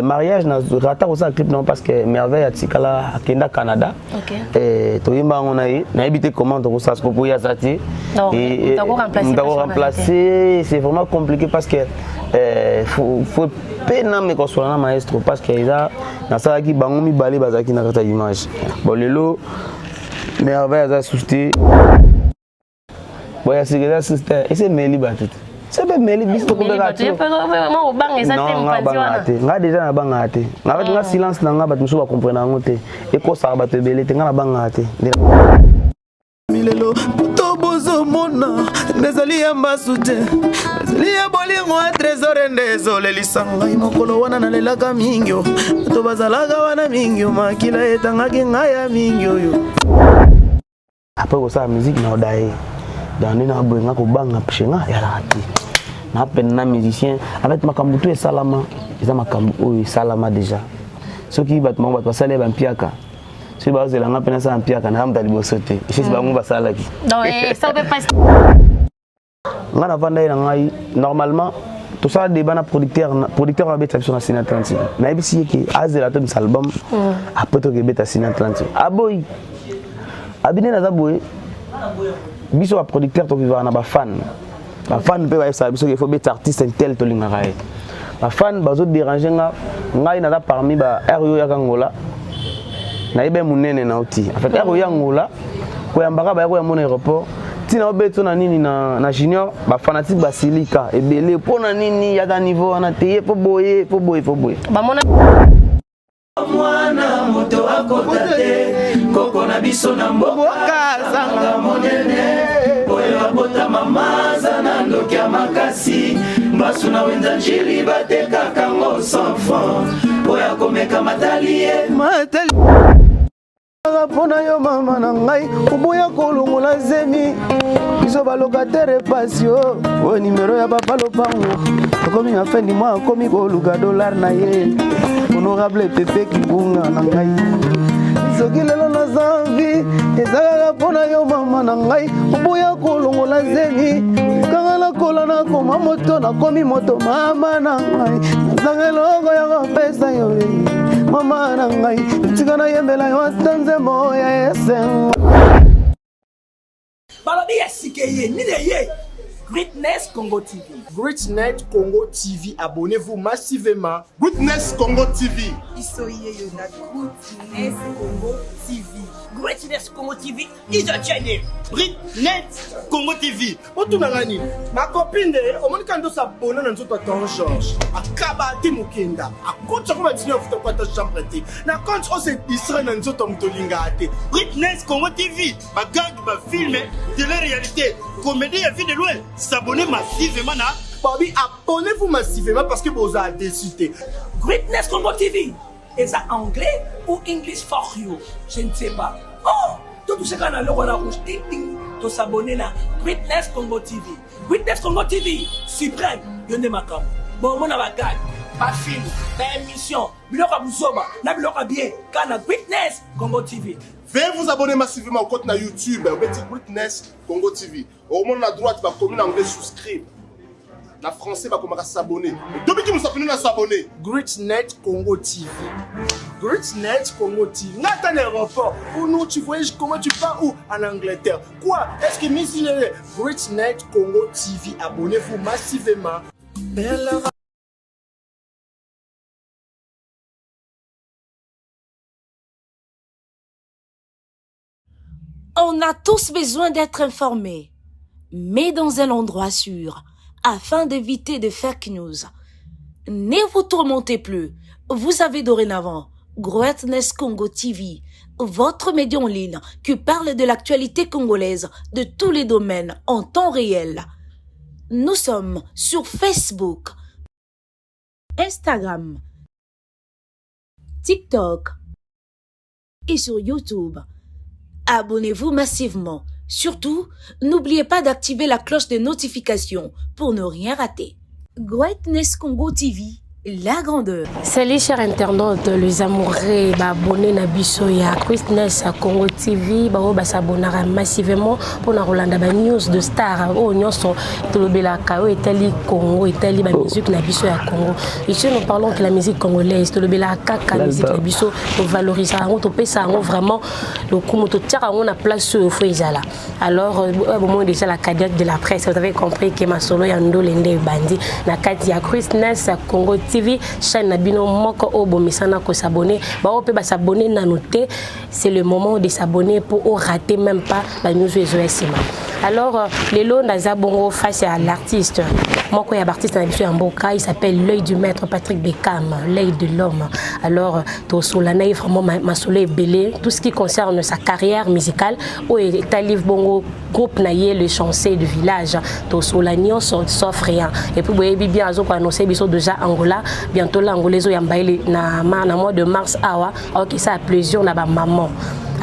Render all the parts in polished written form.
mariage na rata ko sa clip non parce que merveille atikala akenda Canada. Et to yimba on na habité comment to ça ko ya sati. Et on remplacer, c'est vraiment compliqué parce que faut peine mais qu'on soit na maestro parce que ça na ça qui bango mi balé bazaki na kata image. Bon lelo merveille a susté. Bon ya c'est susté et c'est meli batout. C'est bien mais les bisous comme ça. Vraiment au banc et ça t'es nga déjà na banga ate. Nga silence na nga bat muso ba comprendre ngote. Et ko sa ba te belé te nga na banga ate. Milelo to bozo mona nezali ya mbasute. Nezali ya bolingo a trésor ndezole lisanga imokolo wana na lelaka mingyo. To bazalaga wana mingyo makila etanga ngaya mingyo yo. Après ko sa musique na odaye. Dans une abouinga ko banga pchenga ya rati. Na peine na musicien avec makambu tout et salama ils ont makambu o salama déjà ceux qui battent mon bat sala ba mpiaka c'est ba zela na peine ça mpiaka na amda libosote c'est ba mo ba sala ki non ça peut pas ngana vanda ina ngai normalement tout ça débat na producteur va beta sur la scène Atlantique na bisi ki azela to album après to ke beta scène Atlantique aboy abine na zaboy biso wa producteur to vivre na ba fan. Ma fan peut être ça, il faut mettre artiste tel to lingarai. Ma fan bazo déranger nga ngai na parmi ba RO ya Angola. Na ibe munene na uti. En fait RO ya Angola ko yambaka ba ko ya mon aéroport. Tina obeto na nini na junior ba fanatique basilika ebele pona nini ya ka niveau na teye po boye. Ba mona mwana moto akotate koko na biso na mboka zanga monene. Bota mama zana ndokia makasi mbasu na wenza njili bateka kango sans fond boya komeka matali pona yo mama na ngai uboya kolongola zemi biso balocataire pasio o numéro ya papa lopango komi na fin du mois komi koluka dollar na ye honorable Pepe Kibunga na ngai soki lelo na zanvi ezalaka mpona yo mama na ngai oboya kolongola zemi kanga nakola nakoma moto nakomi moto mama na ngai nazanga eloko ya kopesa yo mama na ngai tika nayembela yo ata nzembo ya esengo balobi esikeye nini ye Greatness Congo TV. Greatness Congo TV, abonnez-vous massivement. Greatness Congo TV. Isoye yona Greatness Congo TV. Greatness Congo TV is a channel. Greatness Congo TV. Otunangani, ma copine au moins quand on s'abonne dans notre temps Georges. Akaba timukenda. Akocha ko matini ofuta kwa ta chambre te. Na compte on se distrait dans notre mtolinga ate. Greatness Congo TV. Ba gag ba film de la réalité. Comédie à vie de loin. S'abonner massivement na. Bobby, abonnez-vous massivement parce que vous avez décidé. Greatness Congo TV. Est-ce anglais ou English for you? Je ne sais pas. Oh, tout ce qu'on a le rôle rouge, ting ting, de s'abonner là. Greatness Congo TV. Greatness Congo TV. Suprême. Yonde makam. Bon, mon avagag. Pas film. Pas émission. Biloka Bouzoba. Na biloka bien. Kana Greatness Congo TV. Veuillez vous abonner massivement au compte na YouTube. Vous mettez Greatness Congo TV. Au moins la droite, va comme en anglais souscrire. La français va commencer à s'abonner. Depuis que nous sommes venus à s'abonner. Greatness Congo TV. Greatness Congo TV. Nathan aéroport. Ou nous, tu voyages comment tu pars où? En Angleterre. Quoi? Est-ce que Miss Greatness Congo TV. Abonnez-vous massivement. On a tous besoin d'être informés, mais dans un endroit sûr, afin d'éviter de fake news. Ne vous tourmentez plus. Vous avez dorénavant Greatness Congo TV, votre média en ligne qui parle de l'actualité congolaise de tous les domaines en temps réel. Nous sommes sur Facebook, Instagram, TikTok et sur YouTube. Abonnez-vous massivement. Surtout, n'oubliez pas d'activer la cloche de notification pour ne rien rater. Greatness Congo TV, la grandeur. Salut chers internautes, les amoureux, abonnés na biso ya Christness Congo TV, ba s'abonnera massivement pour na Rolanda ba news de star o nyonso tolobela ka o Italie Congo, Italie ba musique na biso ya Congo. Ici nous parlons que la musique congolaise tolobela kaka musique na biso to valoriser ngo to pesa ngo vraiment le coup to tiara ngo na place au fo ezala. Alors au moment déjà la cadette de la presse, vous avez compris que ma solo ya ndolende bandi na kati ya Christness Congo TV, chaîne Nabino Moko Obomisana ko s'abonner, s'abonner na noter, c'est le moment de s'abonner pour ne rater même pas la news SOSima. Alors les lots Nazabongo face à l'artiste. Moi quand il y a l'artiste en Boka, il s'appelle l'œil du maître Patrick Beckham, l'œil de l'homme. Alors to Solanaï vraiment ma soleil belé, tout ce qui concerne sa carrière musicale ou est à livre bongo groupe naïe le chanceux du village. To Solanion sauf rien. Et puis vous bien azo ko annoncer biso déjà Angola, bientôt l'Angolais o yambaile na mois de mars awa, OK ça a plaisir na ba maman.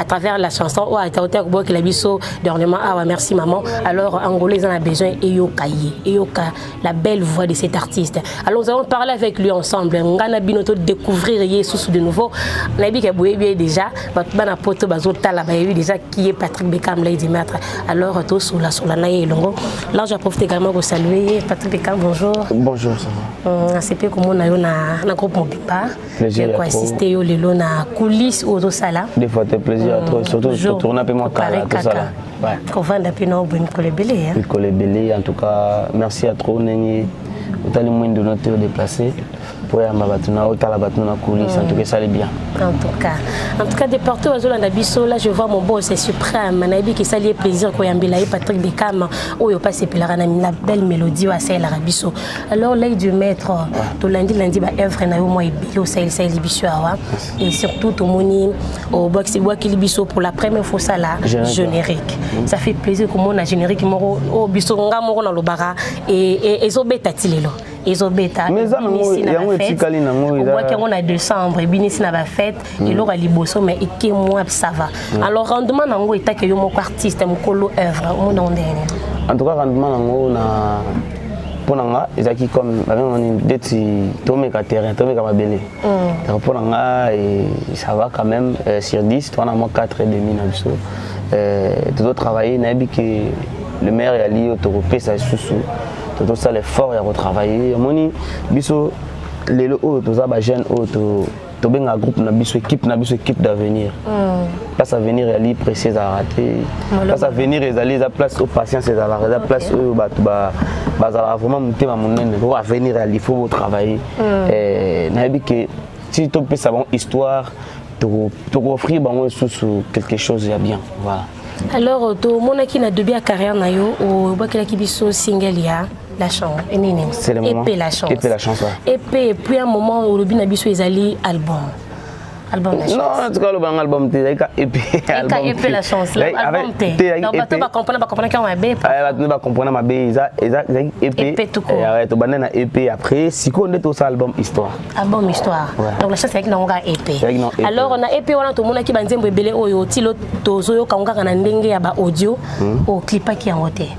À travers la chanson, oh, à côté de la biso dernièrement, ah merci maman. Alors Angolais en a besoin Eyoka, la belle voix de cet artiste. Alors nous allons parler avec lui ensemble. On a binoto découvrir Jesus de nouveau. On a dit que Boué déjà, bana poto bazota là déjà qui est Patrick Beckham Lady Maître. Alors tous sur la naïe longo. Là je profite également pour saluer Patrick Beckham. Bonjour. Bonjour ça va. C'est peu comme on a na groupe Mobipa. J'ai assister au lelo na coulisses au sala. Des fois c'est plaisir. Surtout tourner un peu moins calme tout ça là. Ouais. En tout cas, merci à trop Nengi. Autant les moyens de notre déplacé. Pour la coulisses, en tout cas ça allait bien. En tout cas de partout aux Zolanda Bisso, là je vois mon boss c'est suprême. Manabi qui s'allie plaisir quand Yambelaï Patrick Beckham où il passe la belle mélodie à celle Bisso. Alors l'œil du maître, tout lundi bah œuvre na yo moi bilo celle Bisso et surtout tout moni au box et qui Bisso pour la première fois ça là générique. Ça fait plaisir comme on a générique moro au Bisso nga moro na lobara et ezobeta tilelo. Ezobeta. Mais ça on voit qu'on a décembre et bien ici na ba fête et l'aura liboso mais et moi ça va. Alors rendement nango est que yo mon artiste mon colo œuvre mon ndene. En tout cas rendement nango na pour nanga ezaki comme on dit tomé ka terrain tomé ka mabele. Pour nanga et ça va quand même sur 10 on a moins 4 et demi na biso. Tout travailler na bi que le maire est allé au topé ça sous tout ça l'effort et retravailler moni biso les autres tous ba jeunes autres to benga groupe na biso équipe d'avenir place à venir ali précise à rater place à venir les aller à place aux patience et à la place eux ba vraiment monter ma monene pour venir ali faut travailler na bi que si tu peux savoir histoire te offrir sous quelque chose de bien voilà. Alors to mona ki na début à carrière na yo au bakela ki biso single ya la chance c'est le moment et la chance et puis un moment où le binabiso ezali album la chance. Non, en tout cas le album EP la chance l'album te donc tu vas comprendre qu'on va bé tu vas comprendre ma bé EP tout court arrête banana EP après si on est tout ça album histoire donc la chance avec nanga EP alors on a EP on a tout monde qui ba nzembo ebele oyo tilo tozo kanga na ndenge ya ba audio au clip qui en roté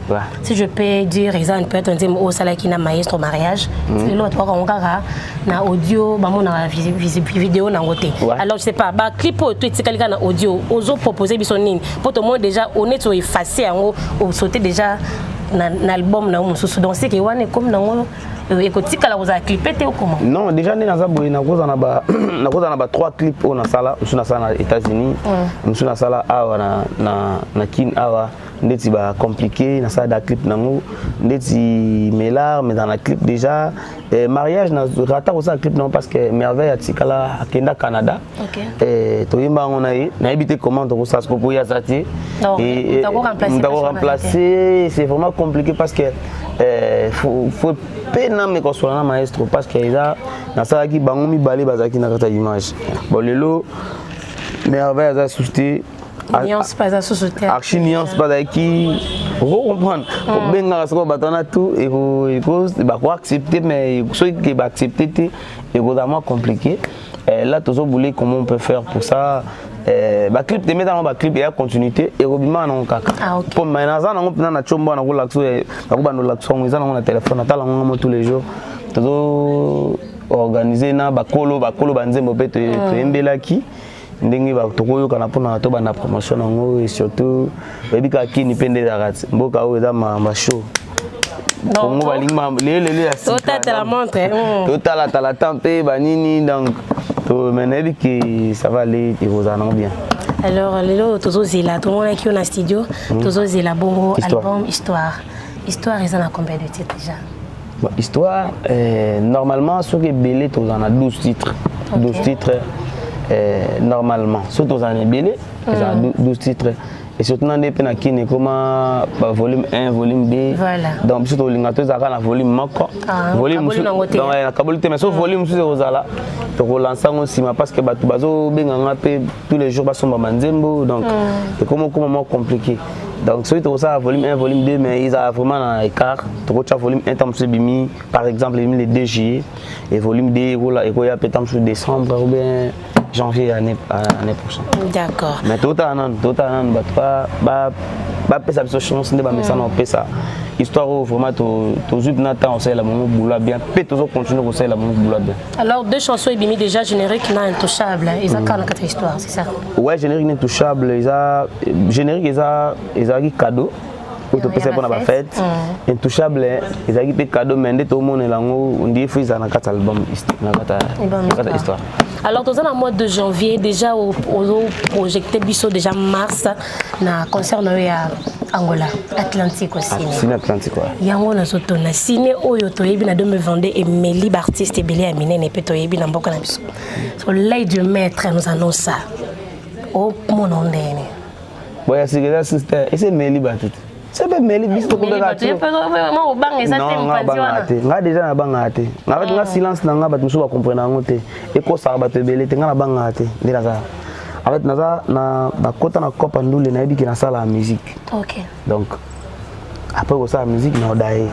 si je peux dire exemple peut-être nzembo au sala qui na maestro mariage c'est l'autre kanga na audio ba mona vidéo na roté. Alors je sais pas ba clip tout etikali na audio ozo proposer biso nini pour tout le monde déjà honnête ou effacer en au sauter déjà na album na mususu donc c'est que wane comme na ekotika la oza clipé te comment non déjà né dans boy na koza na ba 3 clips on a sala na sala États-Unis on na sala awa na kin awa ndeti ba compliqué na sala da clip nango ndeti melar mais dans la clip déjà mariage na rata ko sa clip non parce que merveille atikala akenda Canada et to yimba on a habité comment to ça se pour ya sati et on remplacer c'est vraiment compliqué parce que faut pena me ko soit na maestro parce que eza na sala ki bango mi balé bazaki na kata image bon lelo merveille za susté nuance pas à sous-souter archi nuance pas qui comprendre benga ça batana tout et faut accepter mais ceux qui va accepter c'est vraiment compliqué là toujours voulez comment on peut faire pour ça ba clip te mettre dans ba clip et à continuité et robima na kaka pour maintenant ça na na chomba na ko laxo na ko ba no laxo ngisa na téléphone atala ngo tous les jours toujours organiser na bakolo banzembo pe to embelaki ndenge ba tokoyoka na pona to bana promotion ngo et surtout babika kini pende zarat mboka o eza ma show donc balinga le ya tota la montre tota la tempé banini donc to menebi que ça va aller et vous en bien. Alors lelo tozo zela tout le monde qui on a studio tozo zela bongo album histoire ils en a combien de titres déjà? Bon, histoire normalement ce que belé tous en a 12 titres. 12 titres normalement surtout en a belé ils ont 12 titres et surtout dans des peines qui comme volume 1 volume 2 voilà donc surtout lingato za na volume moko volume donc na kabulite mais so volume sur ozala to relancer aussi parce que batu bazo benganga pe tous les jours basomba manzembo donc c'est comment compliqué donc celui to ça volume 1 volume 2 mais ils a vraiment un écart to volume 1 tam bimi par exemple le 2 juillet et volume 2 et quoi peut tam sur décembre ou bien janvier année prochaine. D'accord. Mais tout un an, bah ça se chance de ça non ça. Histoire vraiment tout juste n'attend on sait la mon boulot bien, peut toujours continuer on sait la mon boulot bien. Alors deux chansons bimi déjà générique non intouchable, ils ont quand quatre histoires, c'est ça? Ouais, générique intouchable, ils a générique ils a cadeau. Pour te passer pour la fête, intouchable, ils ont cadeau mais tout le monde est là on dit faut ils ont un album histoire. Alors, dans le mois de janvier, déjà, au projecté Bisso, déjà mars, na concert à Angola, Atlantique aussi. Ciné Atlantique, ouais. Il y a un autre na ciné Oyoto, il y a deux me vendés et mes libres artistes et belé à mine et péto, il y a un beaucoup d'habitude. Sur l'aide du maître, nous annonce ça. Oh, mon nom d'année. Ouais, c'est que ça, c'est mes libres artistes. C'est pas mêlé biso ko bega tu vraiment au bang exact nga déjà na banga te nga nga silence na nga bat musu ba comprendre ngo te e ko sa ba te belé te nga na banga te ndira za avec naza na ba kota na kopa ndule na yebiki na sala musique. OK. Donc après ko sa musique na odaye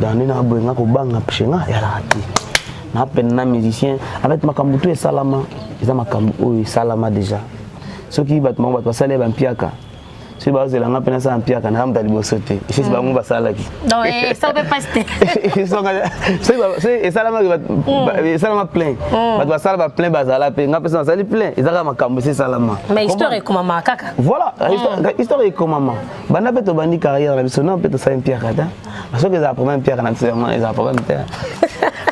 dans na bo nga ko banga pshenga ya la te na pen na musicien avec makambu tu e salama eza makambu o salama déjà ceux qui bat mo bat sala ba mpiaka. Si vous avez un peu de temps, vous avez un peu de temps. Si vous avez un peu de temps, non, ça ne peut pas se c'est ça la plein. Ça va plein bazala pe nga pesa sali plein ezaka makambo c'est salama. Mais histoire est comme maman kaka. Voilà, histoire est comme maman. Bana pe to bandi carrière na biso non pe to sa une pierre kata. Parce que ça problème pierre na biso ils ont problème terre.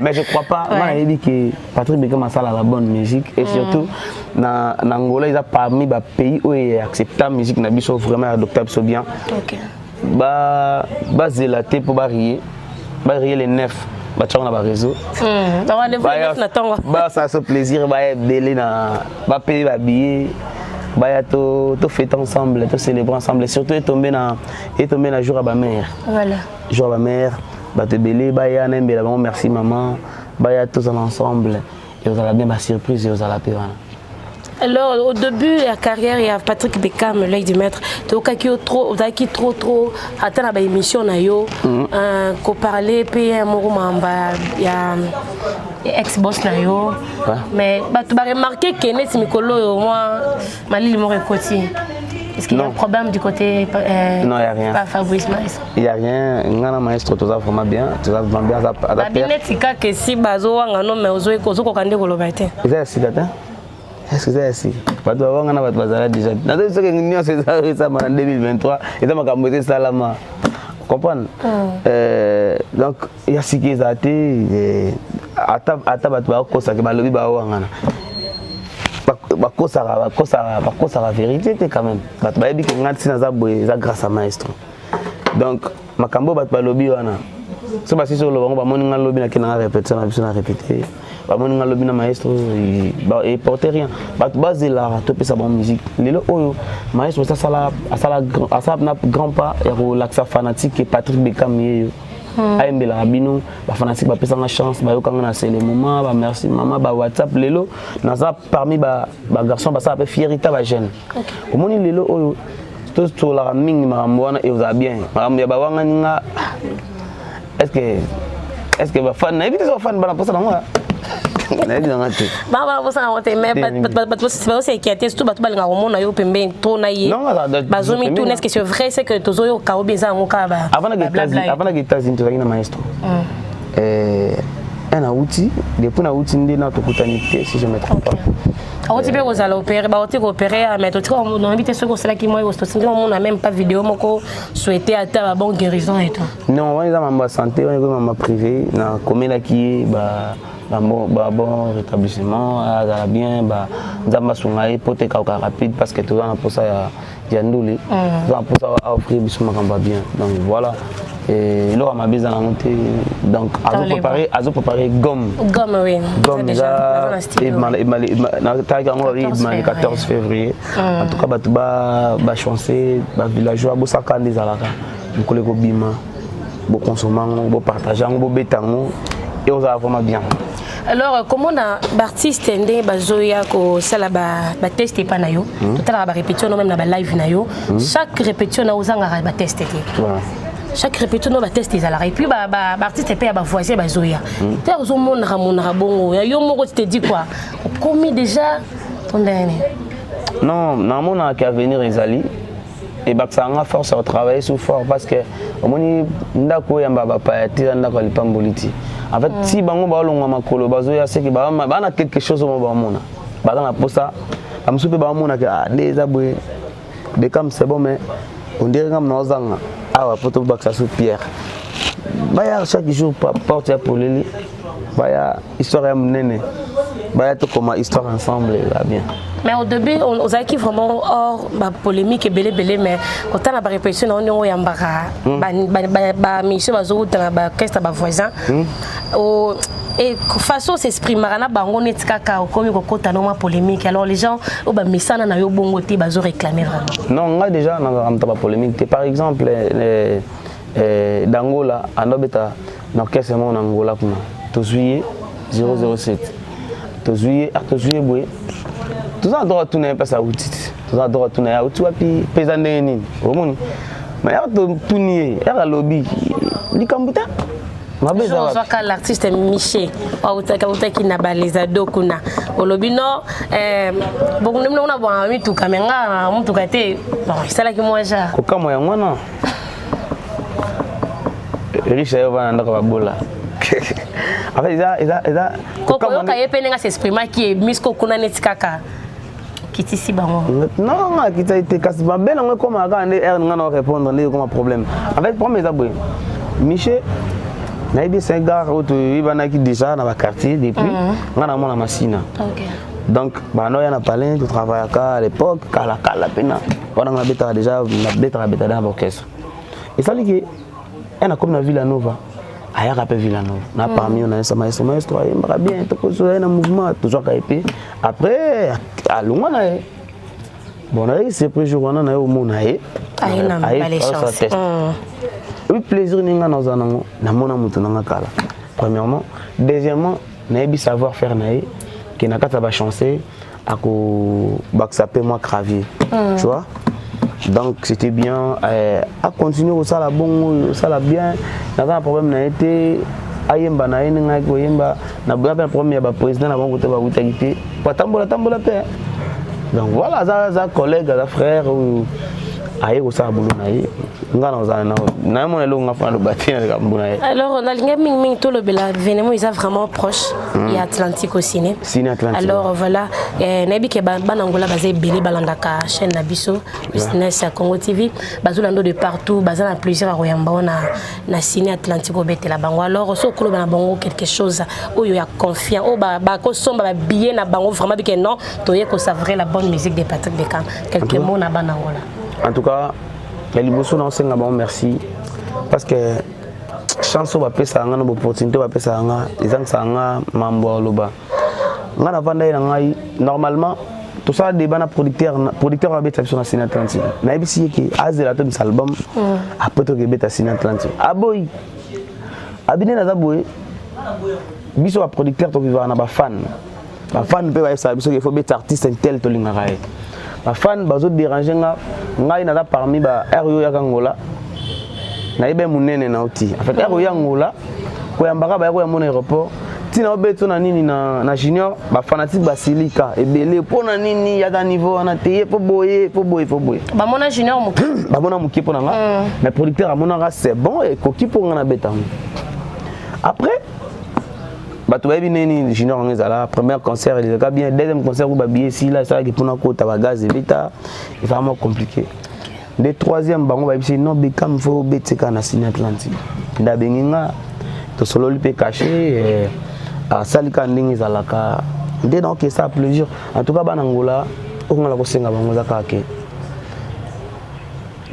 Mais je crois pas moi il dit que Patrick Beckham a la bonne musique et surtout na Angola ils a parmi ba pays où il accepte la musique na biso vraiment adoptable so bien. OK. Ba zelaté pour varier les neufs. Bah tu as un réseau. Bah ça c'est plaisir bah belé na bah payer bah billet bah tout fait ensemble tout célébrer ensemble et surtout est tombé na jour à ma mère. Voilà. Jour à ma mère bah te belé bah ya na mbela merci maman bah ya tous ensemble et vous allez bien ma surprise et vous allez payer. Alors au début de la carrière il y a Patrick Beckham l'œil du maître donc trop attends la émission na yo qu'on parlait puis mon mamba il y a ex-boss na yo mais bah tu vas remarquer que Net Mikolo moi Mali mon côté. Est-ce qu'il y a un problème du côté non, il n'y a rien. Pas Fabrice Maestro. Il n'y a rien. Ngana Maestro, tout ça vraiment bien. Tout ça vraiment bien. La binette, c'est que si Bazo, on a mais aux autres, qu'on a des colobaités. Est-ce que c'est ainsi? Pas de avoir un bazar déjà. Dans ce que nous c'est ça en 2023 et ça m'a camboté salama. Comprendre? Donc il y a ce qui est até ata batwa ko ça que ba lobi ba wangana. Ba ko ça la vérité quand même. Batwa yebi que ngati na za boye za grâce à Maestro. Donc makambo batwa lobi wana. So ba si so lo ba moni ngalo lobi na kina répéter na biso na répéter. Mon lobina maestro et portait rien base la topé sa bonne musique lelo oyo maestro ça sala na grand pas et relaxa fanatique et Patrick Beckham yeyo aimbela rabino ba fanatique ba pesa na chance ba yokanga na c'est le moment ba merci maman ba WhatsApp lelo na ça parmi ba garçon ba ça ba fierté ba jeune omoni lelo oyo tout la mingi maramwana et vous a bien maram ya ba wanga ninga est-ce que ba fan na éviter so fan bana posa na moi. Mais c'est aussi inquiété surtout bato balinga komona yo pembeni to na ye bazomi tout est-ce que c'est vrai c'est que tozoyo kaobi eza ngo ka ba avant na États-Unis tozaki na maestro un outil depuis na outil ndena to kutanité si je me trompe pas. On peut vous aller opérer, bah on opérer mais tout on a invité ceux qui là qui moi on n'a même pas vidéo moko souhaiter atteindre bonne guérison et tout. Non, on est dans ma santé, on est dans ma privé, na comme là qui bah bon rétablissement, ça bien bah nzamba sungai pour te kauka rapide parce que tout ça pour ça ya nduli. Ça pour ça offrir bisuma kamba bien. Donc voilà. Et là, on m'a besoin de monter. Donc, à préparer gomme. Gomme, oui. Gomme, déjà. Le 14 février. En tout cas, tu vas chancer, villageois, tu vas faire des alaka. Tu vas faire des bima, tu vas consommer, tu vas partager, tu vas bétango. Et on va vraiment bien. Alors, comment on artiste ndé bazoya ko sala ba tester pa na yo. Tout à la répétition même na ba live na yo. Chaque répétition na ozanga ba tester. Chaque répétition on va tester ça et puis artiste paye ba voisin ba zoya tu as mon ramona bongo yo moko te dit quoi commis déjà ton dernier non na qui à venir ezali et ba ça nga force à travailler sur fort parce que omoni ndako ya ba paati ndako lipamboliti en fait si bango ba longa makolo ba zoya c'est que ba na quelque chose mo ba mona ba na posa am soupe ba mona que des aboué de comme c'est bon mais on dirait comme nos anga ah pour tout bac ça sous pierre baya chaque jour porte pour les baya histoire à mener baya tout comme histoire ensemble là bien mais au début on a qui vraiment hors polémique et belé mais quand on a pas répétition on y ambara ba monsieur bazo ba qu'est-ce ba voisin et façon s'exprimer na bango netika ka comme ko kota no polémique alors les gens au ba misana na yo bongo ti bazo réclamer vraiment non nga déjà na ramta ba polémique par exemple d'Angola andobeta na orchestre mon Angola kuna to juillet 007 to juillet boy tout ça doit tourner pas ça outil tout ça doit tourner à outil wapi pesa nini omoni mais ya to tourner ya lobby ni kambuta je vois que l'artiste Miché qui n'a pas les ados kuna au lobby non bon nous on a bon ami tout caméra on tout côté bon c'est là que moi j'ai koka moya mwana riche yo va ndaka babola en fait ça koko yo ka yepenga s'exprimer qui est misko kuna netikaka kitisi bango non qui t'a été casse ba belle on comme aga ndé ngana répondre ndé comme problème en fait pour mes aboué Miché na ibi c'est gars auto ibana qui déjà dans le quartier depuis ngana mona masina donc bah non y en a parlé de travail à l'époque kala pena on a beta déjà na beta dans l'orchestre et ça dit que on a comme na Villanova aya rappel Villanova na parmi on a ça maestro il bien tout ko un mouvement toujours kaipé après à loin na bon là c'est plus jour on a au monaé aïe chance oui plaisir ninga nozanango na mona mutu nanga kala premièrement deuxièmement na yebi savoir faire naé qui na kata ba chancer ako baksaper moi clavier tu vois donc c'était bien à continuer au sala bon au sala bien na un problème na été ayemba na ninga ko yemba na ba problème ya ba président na bon côté ba utagité pa tambola pe donc voilà ça collègue ça frère ou aïe au sala boulot naé alors on a l'ingéming tout le bel événement ils sont vraiment proches il y a Atlantique au ciné alors voilà nabi ke banangola basé belé balandaka chaîne nabiso business à Congo TV bazolando de partout bazana plusieurs royamba na ciné Atlantique au betela bango alors so kolo bana bango quelque chose où il y a confiant au ba ko somba billet na bango vraiment que non toye ko savrer la bonne musique de Patrick Bekam quelques mots na banangola en tout cas les liboso non c'est bon merci parce que chance va passer à une opportunité va passer à les gens ça nga mambo loba nga na vanda na ngai normalement tout ça des bana producteur va beta sur la scène Atlantique na ibisi ki azela to album après to beta scène Atlantique aboy abine na zaboy biso va producteur to vivre na ba fan pe va ça biso il faut beta artiste tel to linga rai ma fan bazo déranger ngai na parmi ba RO ya Angola na ibe munene na uti en fait RO ya Angola ko yambaka ba ko ya mon aéroport tina obeto na nini na junior ba fanatique ba silika ebele pona nini ya da niveau na teye po boye ba mona junior mo ba mona muki pona nga mais producteur amona nga c'est bon et koki po nga na beta après bato bayebi nini junior ngo ezala premier concert il est bien deuxième concert où babier si là ça qui pour nakota ba gaz beta c'est vraiment compliqué le troisième bango bayebi c'est non Bekam faut betika na Cine Atlantique nda benginga to solo li pe caché à salika ndingi zalaka dès donc ça plaisir en tout cas banangola on la ko senga bango zakake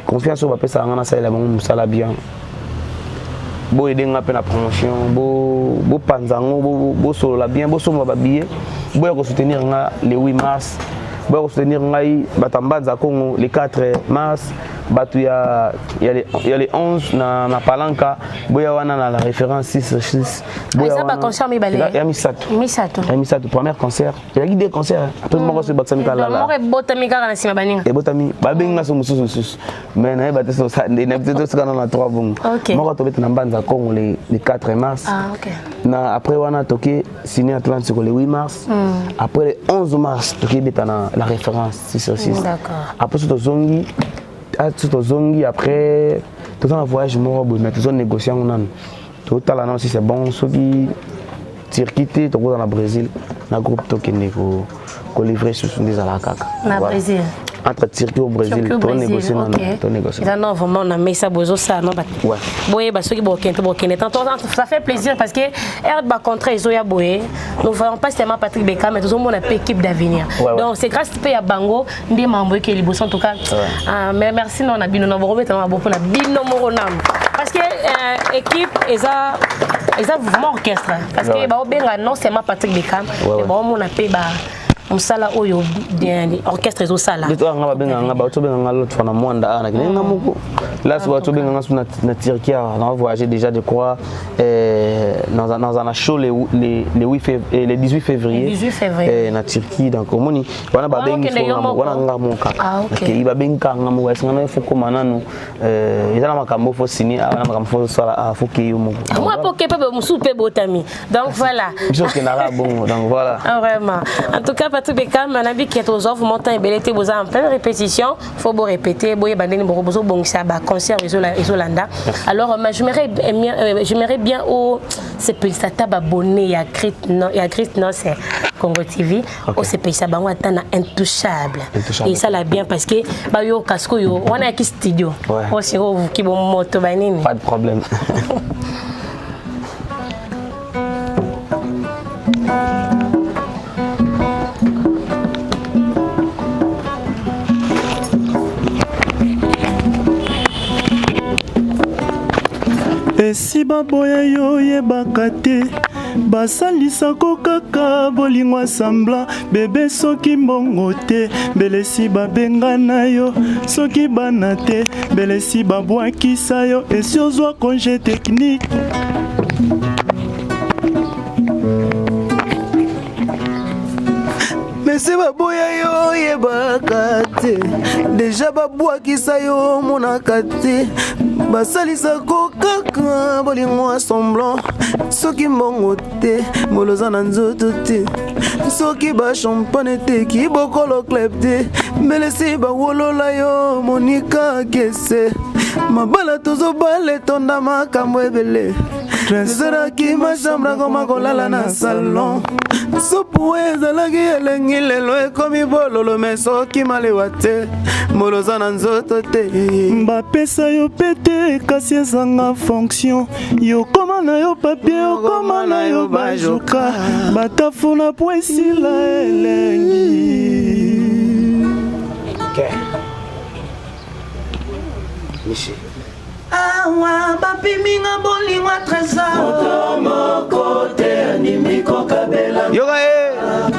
confiance au bapesa ngana ça la bango musala bien bo aider nga pe na promotion bo panzango bo solo la bien bo somo ba billet bo ko soutenir nga le 8 mars bo ko soutenir ngai batambanza Congo le 4 mars batu ya les 11 na palanka boya wana na la référence 6 boya ça ba concert mi balé ya misato premier concert il y a des concerts après moi c'est batsami kala la moi botami kala na sima baninga e botami ba benga so mususu mais na ba teso ça na peut-être ça na 3 bongo moi to bet na mbanza Congo le 4 mars na après wana toké Cine Atlantique le 8 mars après le 11 mars toké beta na la référence 6 d'accord après to zongi tout zongi après tout un voyage mort mais tout négocier on tout là non si c'est bon ceux qui circuiter tout dans le Brésil na groupe tokende ko livrer sur des alakaka na Brésil entre Turquie au Brésil tout négocier non négocier ça non vraiment on a mis ça besoin ça non ouais boye ba ceux qui bokente ça fait plaisir parce que ba contre Ezoya boye nous voyons pas seulement Patrick Bekam mais tout le monde a une équipe d'avenir donc c'est grâce à Bango ndi mambo qui liboso en tout cas mais merci non na bino na robeta na beaucoup na bino moronam parce que équipe eza vraiment orchestre parce que ba obenga non seulement Patrick Bekam mais ba on a pe ba musala oyo orchestre ezo sala to nga babenga nga ba to benga nga l'autre fois na mwanda ana kinga moko là so to benga nga na Turquie on a voyagé déjà de quoi dans un show le 18 février na Turquie donc omoni wana babengi wana nga moka okay ba benga nga mo wesa nga fo komana no ezala makambo fo signer ana makambo fo sala fo ke yo moko moi poké pe musu pe botami donc voilà je que na bon donc voilà vraiment en tout cas Patrick Bekam manabi qui est aux offres montant et belleté vous en pleine répétition faut beau répéter boye bandeni bozo bongisa ba concert Isolanda alors j'aimerais bien au c'est ça taba abonné à Christ non c'est Congo TV au c'est ça bango atana intouchable et ça l'a bien parce que ba yo casco yo on a qui studio au siro qui bon moto banini pas de problème esi baboya yo yebaka te basalisako kaka bolingo semblant bebe soki mbongo te belesi babenga na yo soki bana te belesi babwakisa yo esi ozwa congé technique mesi baboya yo yebaka te deja babwakisa yo monaka te basalisako kaka bolingo semblant soki mbongo te moloza na nzoto te soki bachampagne te kibokolo club te mbelesi bawolola yo monika kese mabala tozobala etonda makambo ebele ezalaki machambre akoma kolala na salon supu ezalaki elengi lelo ekomi bololo me soki malewa te moloza na nzoto te bapesa yo pete kasi ezanga fonction yokoma na yo papie okoma na yo bajoka batafuna po esila elengi awa bapiminga bolingo trésor moto moko te animiko kabela yoga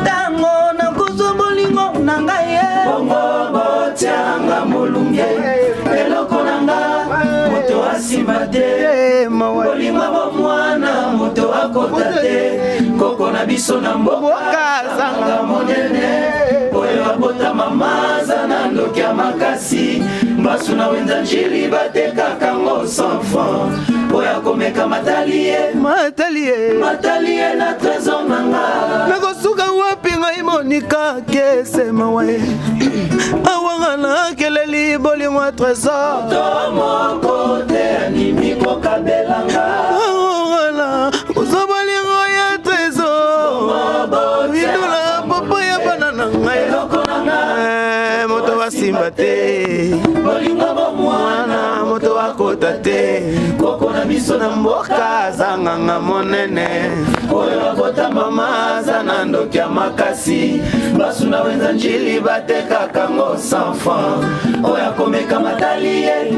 tango nakozwa bolingo na ngai ye bongo botianga molunge eloko na nga moto asimba te bolingo bomwana moto akota te koko na biso na mboka zanga monene oyo abota mamaza na ndoki ya makasi mbasu na wenza njili batekaka ngo sans fond oyo akomeka matalie na trésor na nga nakosuka wapi ngai monika kesema wae awanga na keleli bolingo ya trésor to moko te animi kokabelanga awanga kozwa bolingo ya trésor asimba te bolingo bomwana moto akota te koko na biso na mboka zanganga monene oyo abota mama aza na ndoki ya makasi basuna wenza njili batekaka ngo sanfan oyo akomeka matali ye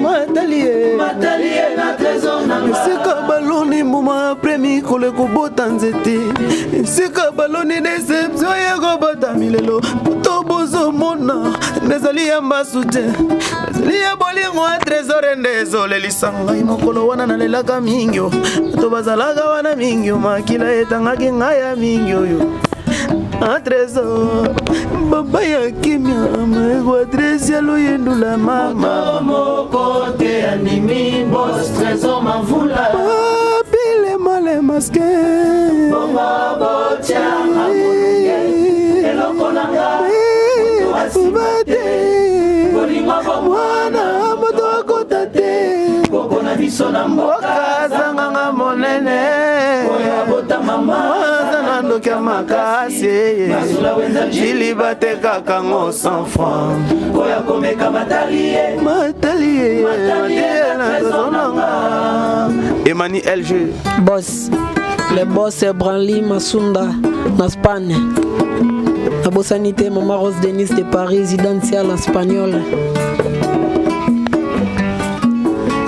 na trésor nanga esika baloni mbuma apres mikolo ekobota nzete esika baloni deception ekobota milelo to bozomona nezali ya mbasu te ezali ya bolingo ya trésor nde ezolelisa ngai mokolo wana nalelaka mingi bato bazalaka wana mingi makila etangaki ngai ya mingi oyo un trésor baba ya kimia maeko adresi ya loyendula mama moko te animi bos trésor mavula pile male maske bongo botianga molunge eloko nanga moto asibate bolingo bomwana moto akota te koko na biso na mboka zanganga monene oyo abota mama aza na ndoki ya makasi jili batekaka ngo sans franc oyo akomeka matali ye na tozonanga Emani LG boss le boss Branly Masunda na Espagne abosani te Mama Rose Denise de Paris résidentielle espagnole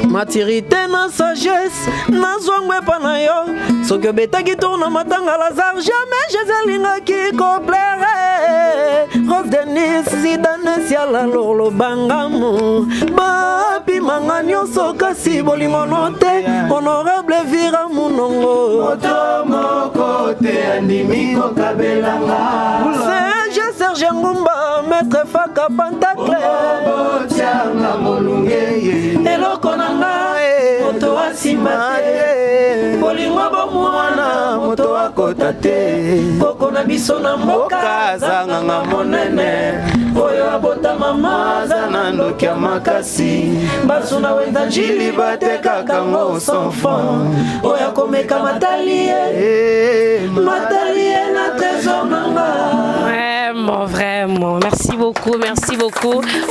maturité na sagesse nazwangwe epa na yo soki obetaki tour na matanga lazare jamais jezelingaki koplere Rose Denise zidanesiala lolo bangamu bapimanga nyonso kasi bolingono te honorable vira munongo moto moko te andimi kokabelanga Serge Ngumba maître Faka Pantacle botianga molunge eloko nanga moto asimba te bolingo bomwana moto akota te koko na biso na mboka zanganga monene oyo abota mama aza na ndoki ya makasi basuna wenza njili batekaka ngo sanfan oyo akomeka matali ye na trésor nanga. Vraiment, merci beaucoup.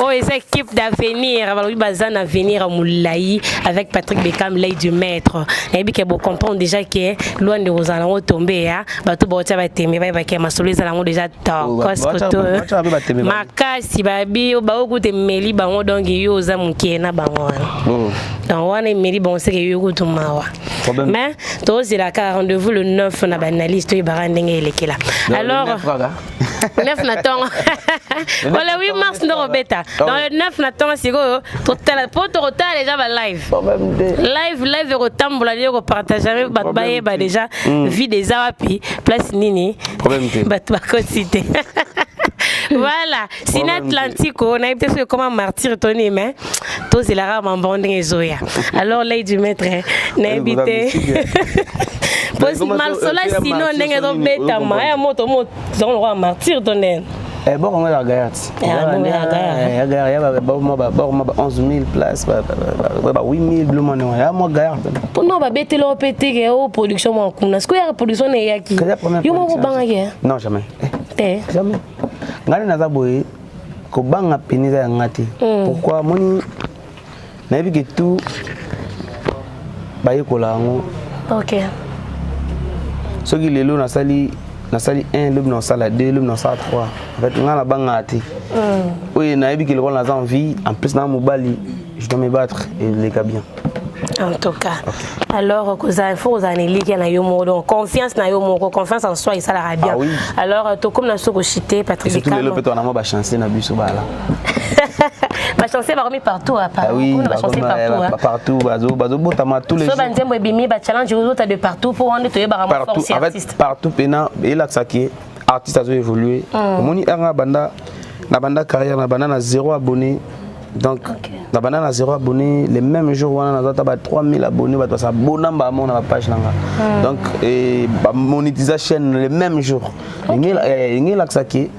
Oh, les équipes d'avenir, alors bazan avenir à Moulaï avec Patrick Beckham, l'œil du maître. Et bien que vous comprenez déjà que loin de vous allons tomber, hein. Bah tout bon, ça va t'aimer, va que ma soleil allons déjà tard. Makasi babi, bah au goût de meli, bah on donc yo za mukena bah on. Donc on est meli, bon c'est que yo goût mawa. Mais toi c'est la rendez-vous le 9 na banaliste y barandenge elekela. Alors 9 natang. Voilà 8 mars no beta. Dans le 9 natang c'est go total déjà va live. Live rotambola yo partager ba déjà vie des awapi place nini. Ba cité. Voilà, Sina Atlantico, on a été sur comment martyr Tony, mais tous c'est la rame en bande et Zoya. Alors, l'œil du maître, n'a invité. Mal sola sinon, n'est pas bête à moi, un mot, on va martyr Tony. Eh bon, on est à Gayat. Il y a 11 000 places, 8 000 bleu money. Il y a moi Gayat. Pour nous, bête le pété au production mon coup. Est-ce qu'il y a production n'est qui? Yo mo bangage? Non, jamais. Jamais. Ngani naza boye ko banga peneza ya ngati. Pourquoi moni na bi que tout baye ko lango. OK. Soki lelo na sali 1, le na sala 2, le na sala 3. En fait ngana banga ati. Oui, na bi que le na envie en plus na mobali, je dois me battre et les cas bien. En tout cas. Okay. Alors, il faut que vous confiance confiance en soi, et ça la bien. Ah oui. Alors, tout comme nous sommes cités, Patrick Beckham. Surtout le on a chancé na biso bala. Ma chancé va remettre partout à part. Ah oui, on va chancer partout. Partout, bazo botama tous les jours. So banzembo ebimi ba challenge aux autres de partout pour rendre toye ba force artiste. Partout pena et là ça qui artiste a évolué. Moni anga banda na banda carrière na banda na 0 abonné. Donc, la banane à 0 abonnés, les mêmes jours, on a 3000 abonnés, on a s'abonner à ma page. Donc, monétiser la chaîne les mêmes jours. Il y a là qui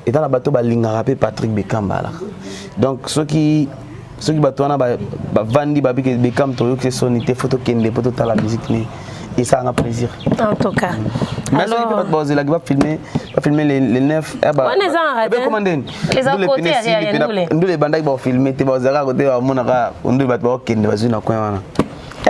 est dans la bateau, il y a Patrick Beckham. Donc, ceux qui bateau, vendent Beckham, c'est son photo qui est la musique. et ça a un plaisir. En tout cas. Mais alors, il va filmer les 9. On est en commandé. Les à côté, nous les bandes vont filmer, tu vas côté à mon ara, on doit battre qui ne va pas coin.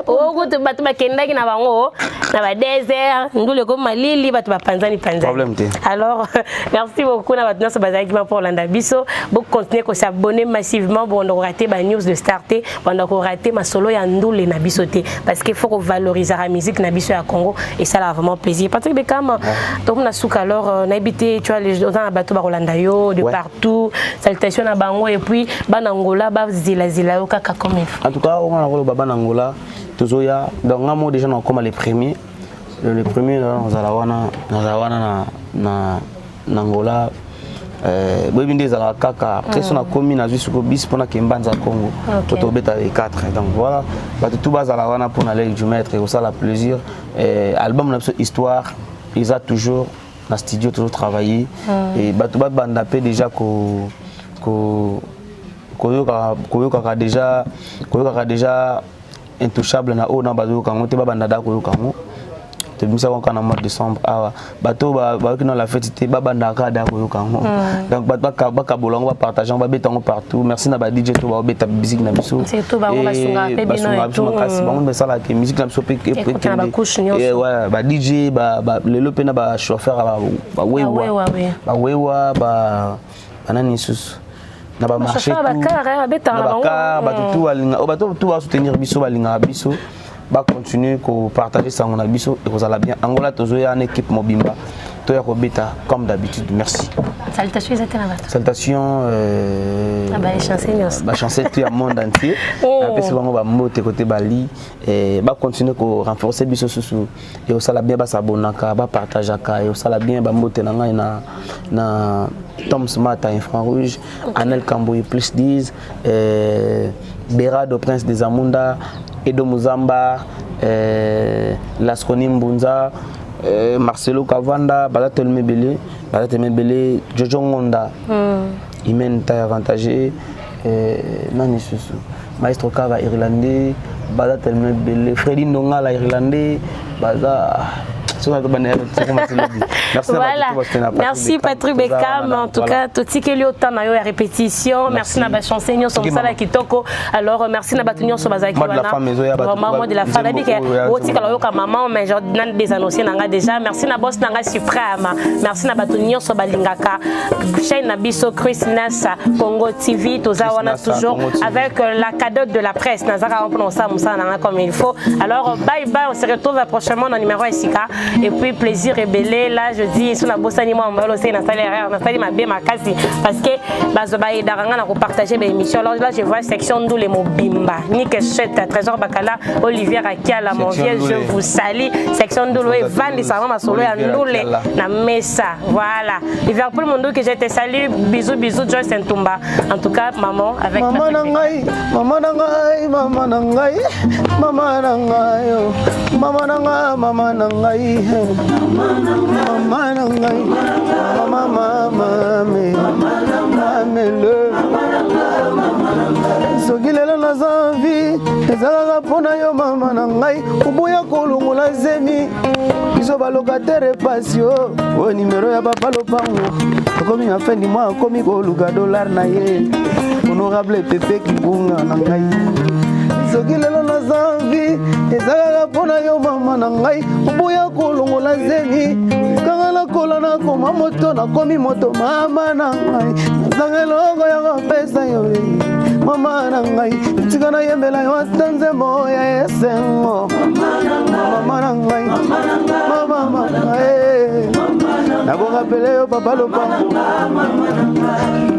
Oh, good, but ma kendaki na bango, na ba désert, ndule ko malili batu ba panzani. Problème té. Alors, merci beaucoup na batu na bazaki ma pour landa biso, beaucoup continuer ko s'abonner massivement pour on rater ba news de starter, pendant ko rater ma solo ya ndule na biso té parce qu'il faut qu'on valorise la musique na biso ya Congo et ça a vraiment plaisir. Patrick Bekam, donc na souka alors na habité tu vois les gens na bato ba Rolanda yo de partout, salutations na bango et puis banangola ba zila yo kaka comme en tout cas on a le baba nangola Tozoya, donc on déjà comme les premiers. Le premier dans Zalawana na Angola. Bobinde Zala Kaka. Après on a commis na juste pour bis pour na Kembanza Congo. Pour beta les 4. Donc voilà, bah tout bas Zalawana pour aller du maître et ça la plaisir. Album notre histoire, ils a toujours dans studio toujours travaillé et bah tout bas bandapé déjà ko déjà intouchable na o na bazo kango te ba ndada ko kango te bisa ko kana mois de décembre awa bato ba ki na la fête te ba bandaka da ko kango donc ba bolongo ba partager ba betango partout merci na ba DJ to ba beta musique na biso c'est tout ba ba sunga pe bino et tout kasi ba on sala ke musique na biso pe et ouais ba DJ ba lelo pe na ba chauffeur ba wewa ba anani susu na ba marché tout va soutenir biso balinga biso ba continuer ko partager ça on a biso et vous allez bien Angola tozoya une équipe mobimba to ya ko beta comme d'habitude merci salutations salutations ba chancer tout le monde entier après c'est vraiment ba moté côté Bali et ba continuer ko renforcer biso sous et vous allez bien ba s'abonnaka ba partager ka et vous allez bien ba moté na ngai na Tom Smart à Infrarouge, Anel Kamboui plus 10, Berado Prince des Amunda, Edo Muzamba, Lasconi Mbunza, Marcelo Kavanda, Badatel Mebele, Jojo Ngonda, Imen Taï Avantagé, Nani Susu, Maestro Kava Irlandais, Badatel Mebele, Freddy Ndonga la Irlandais, Baza. Merci Patrick Bekam en tout cas tout ce qui est autant na yo ya répétition merci na ba chanson nyo so sala kitoko alors merci na batunyo so bazaki wana maman de la famille que oti kala yo ka maman mais genre nan des annoncés nanga déjà merci na boss nanga suprême merci na batunyo so balingaka chaîne na biso Chris Nessa Congo TV toza wana toujours avec la cadeau de la presse nazaka on prononce ça nanga comme il faut alors bye bye on se retrouve prochainement dans numéro Esika. Et puis plaisir et belé là je dis sur la bossani moi on va aussi installer ma bien ma case parce que bazoba et daranga na ko partager mes émissions alors là je vois section ndou les mobimba ni que chette trésor bakala Olivier Akiala mon vieux je vous salue section ndou et vandi ça ma solo ya ndoule na mesa voilà Liverpool monde que je te salue bisous Joyce Ntumba en tout cas maman avec maman nangai maman nangai maman nangai maman nangai maman nangai maman nangai maman nangai maman le soki lelo naza envie ezalaka mpona yo mama na ngai oboya kolongola zemi biso balocataire pasio oyo nimero ya papa lopango akomi na fin du mois akomi koluka dollar na ye honorable pepe kibunga na ngai soki lelo naza envie ezalaka mpona yo mama na ngai oboya kolongola zemi kanga nakola nakoma moto nakomi moto mama na ngai nazanga eloko ya kopesa yo mama na ngai tika nayembela yo ata nzembo ya esengo mama na ngai mama na ngai nakokapele yo papa lopango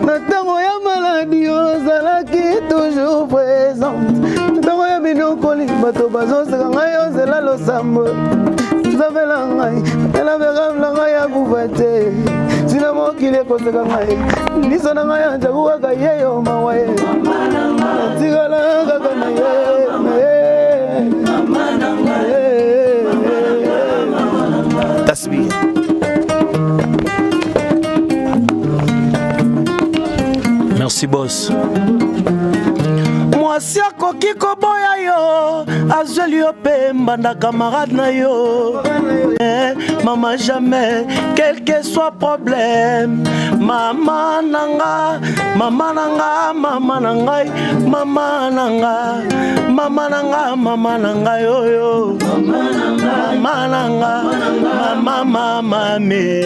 na ntango ya maladi ozalaki toujours présente ntango ya binokoli bato bazoseka ngai ozela losambo nzambela ngai elabekabla ngai ya kufa te sina mokili ekoseka ngai liso na ngai anjakukaka ye yo mawa ye natikala kaka na ye tasbih. Merci boss. mwasi akoki koboya yo azweli yo mpe mbanda camarade na yo mama jamais quel que soit problème mama nanga mama nanga mama nanga mama nanga mama nanga mama nanga yo mama nanga mama mama me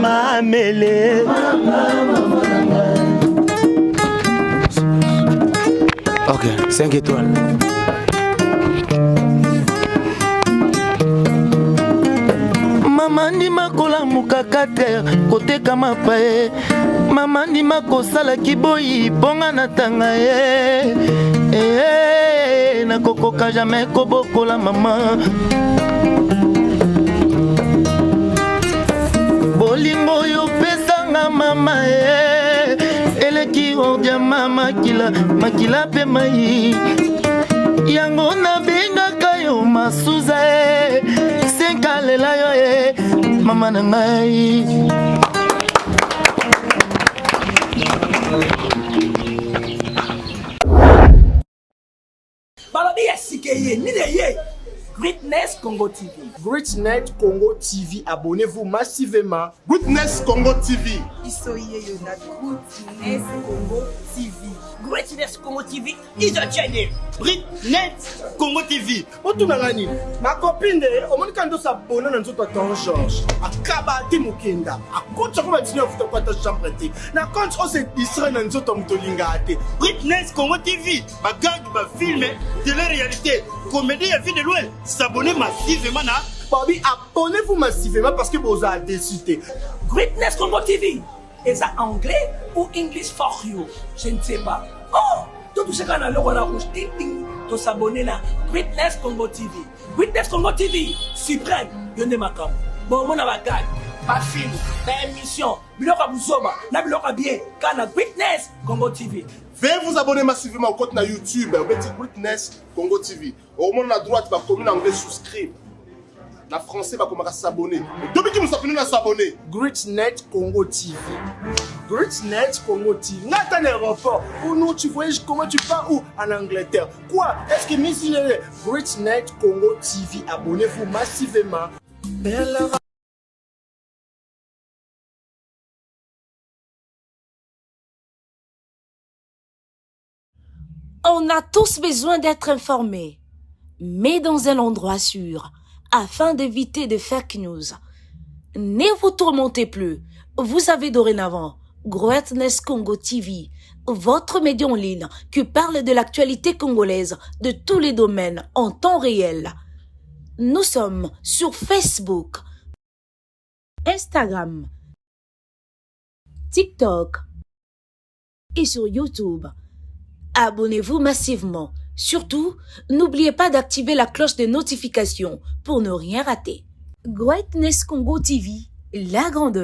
mamele ok 5 étoiles. Mama ndima kolamuka 4 koteka mapaye mama ndima kosala kiboyi ponga na tanga ye nakokoka jamais kobokola mama bolingo oyo pesanga mama eleki ordia mama makila mpe mai yango nabengaka yo masuza senkalela yo mama na ngai balobi ya sikeye nileye Greatness Congo TV. Greatness Congo TV, abonnez-vous massivement. Greatness Congo TV. Isoye na Greatness Congo TV. Greatness Congo TV is a channel. Greatness Congo TV. Otunangani, ma copine omonika ndo s'abonner na nzoto Don George. Akaba ti mukenda. Akotsa ko batini ofuta kwata chambre te. Na compte o se disrait na nzoto mutolinga ate. Greatness Congo TV, ba gag ba film de la réalité. Comédie à vie de loin. S'abonner massivement na Bobby, abonnez-vous massivement parce que vous avez décidé. Greatness Congo TV. Est ça anglais ou English for you? Je ne sais pas. Oh, tout ce qu'on a le roi rouge, ting ting, to s'abonner là. Greatness Congo TV. Greatness Congo TV. Suprême, yonde makam. Bon, mon abagag, pas film, pas émission. Biloka Bouzoba, na biloka bien. Kana Greatness Congo TV. Veuillez vous abonner massivement au compte na YouTube, au petit Greatness Congo TV. Au monde à droite, va commune anglais souscrire. La français va commencer à s'abonner. Depuis que nous sommes à s'abonner. Greatness Congo TV. Greatness Congo TV. N'a pas d'aéroport. Ou nous, tu voyages comment tu pars où? En Angleterre. Quoi? Est-ce que Miss Greatness Congo TV, abonnez-vous massivement. On a tous besoin d'être informés, mais dans un endroit sûr, afin d'éviter de fake news. Ne vous tourmentez plus. Vous avez dorénavant Greatness Congo TV, votre média en ligne qui parle de l'actualité congolaise de tous les domaines en temps réel. Nous sommes sur Facebook, Instagram, TikTok et sur YouTube. Abonnez-vous massivement. Surtout, n'oubliez pas d'activer la cloche de notification pour ne rien rater. Greatness Congo TV, la grandeur.